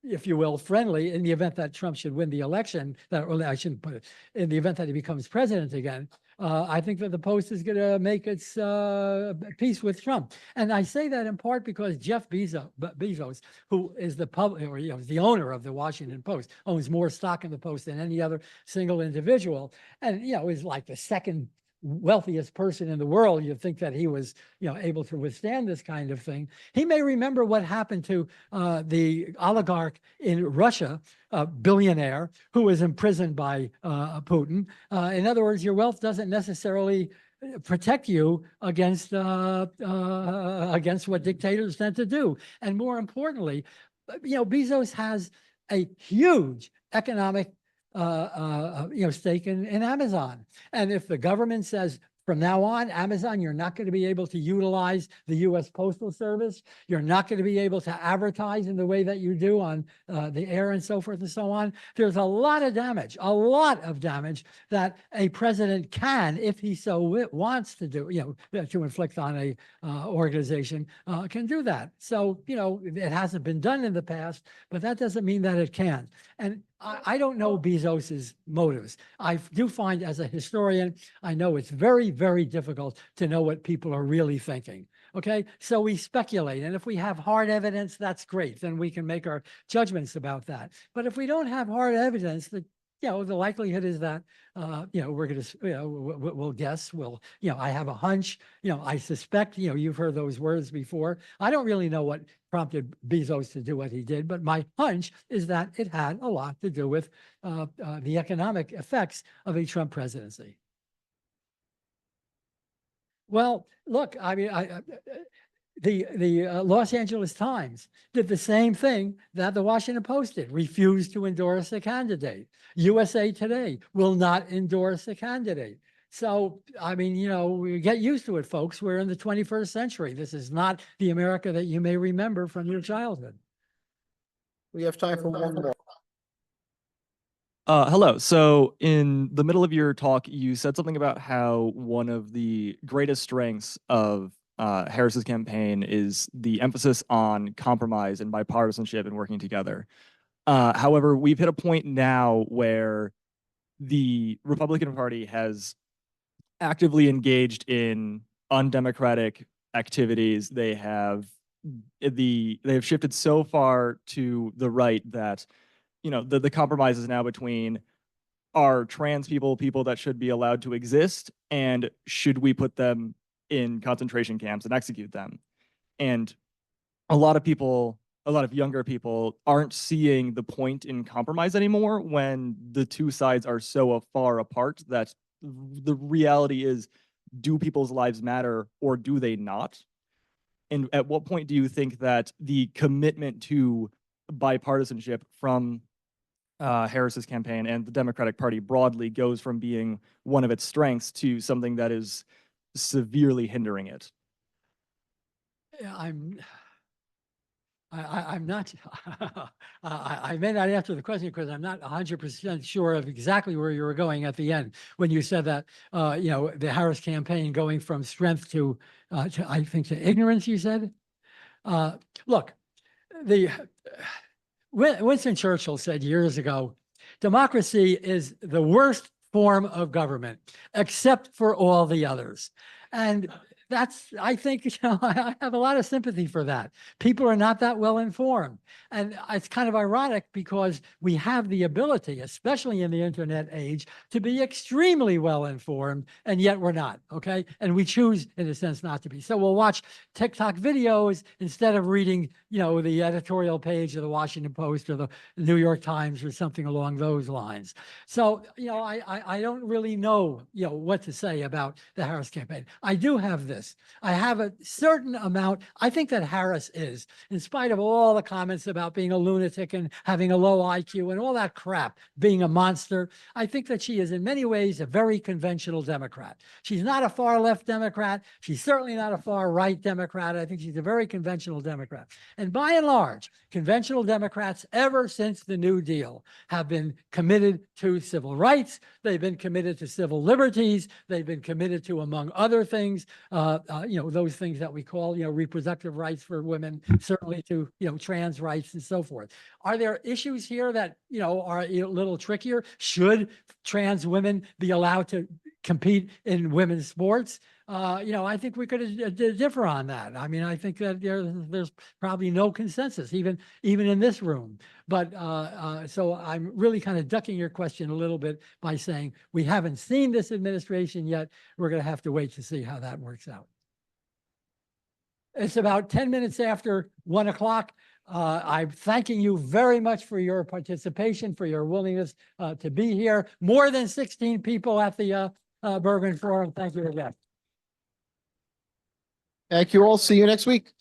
if you will, friendly in the event that Trump should win the election. I shouldn't put it, in the event that he becomes president again. I think that the Post is going to make its peace with Trump. And I say that in part because Jeff Bezos, who is the is the owner of the Washington Post, owns more stock in the Post than any other single individual, and is like the second wealthiest person in the world. You'd think that he was, able to withstand this kind of thing. He may remember what happened to the oligarch in Russia, a billionaire who was imprisoned by Putin. In other words, your wealth doesn't necessarily protect you against what dictators tend to do. And more importantly, Bezos has a huge economic stake in Amazon. And if the government says From now on, Amazon, you're not going to be able to utilize the U.S. Postal Service. You're not going to be able to advertise in the way that you do on the air and so forth and so on. There's a lot of damage that a president can, if he so wants to do, to inflict on a organization, can do that. So, it hasn't been done in the past, but that doesn't mean that it can. And I don't know Bezos's motives. I do find, as a historian, I know it's very, very difficult to know what people are really thinking. Okay, so we speculate, and if we have hard evidence, that's great. Then we can make our judgments about that. But if we don't have hard evidence, the likelihood is that, we're going to, we'll guess, I have a hunch, I suspect, you've heard those words before. I don't really know what prompted Bezos to do what he did, but my hunch is that it had a lot to do with the economic effects of a Trump presidency. Well, look, I mean, the Los Angeles Times did the same thing that the Washington Post did, refused to endorse a candidate. USA Today will not endorse a candidate. So, I mean, we get used to it, folks. We're in the 21st century. This is not the America that you may remember from your childhood. We have time for one more. Hello. So in the middle of your talk, you said something about how one of the greatest strengths of Harris's campaign is the emphasis on compromise and bipartisanship and working together. However, we've hit a point now where the Republican Party has actively engaged in undemocratic activities. They have shifted so far to the right that the compromise is now between, are trans people that should be allowed to exist, and should we put them in concentration camps and execute them? And a lot of younger people aren't seeing the point in compromise anymore when the two sides are so far apart that the reality is, do people's lives matter or do they not? And at what point do you think that the commitment to bipartisanship from Harris's campaign and the Democratic Party broadly goes from being one of its strengths to something that is severely hindering it? I'm not, I may not answer the question because I'm not 100% sure of exactly where you were going at the end when you said that, the Harris campaign going from strength to I think, to ignorance, you said. Look, Winston Churchill said years ago, democracy is the worst form of government, except for all the others. And I think, I have a lot of sympathy for that. People are not that well informed. And it's kind of ironic because we have the ability, especially in the internet age, to be extremely well informed, and yet we're not, okay? And we choose, in a sense, not to be. So we'll watch TikTok videos instead of reading, the editorial page of the Washington Post or the New York Times or something along those lines. So, I don't really know, what to say about the Harris campaign. I do have this. I have a certain amount. I think that Harris is, in spite of all the comments about being a lunatic and having a low IQ and all that crap, being a monster, I think that she is in many ways a very conventional Democrat. She's not a far left Democrat. She's certainly not a far right Democrat. I think she's a very conventional Democrat. And by and large, conventional Democrats, ever since the New Deal, have been committed to civil rights. They've been committed to civil liberties. They've been committed to, among other things, those things that we call, reproductive rights for women, certainly to, trans rights and so forth. Are there issues here that, are a little trickier? Should trans women be allowed to compete in women's sports? I think we could differ on that. I mean, I think that there's probably no consensus, even in this room. But so I'm really kind of ducking your question a little bit by saying we haven't seen this administration yet. We're going to have to wait to see how that works out. It's about 10 minutes after 1 o'clock. I'm thanking you very much for your participation, for your willingness to be here. More than 16 people at the Bergren Forum. Thank you again. Thank you all. See you next week.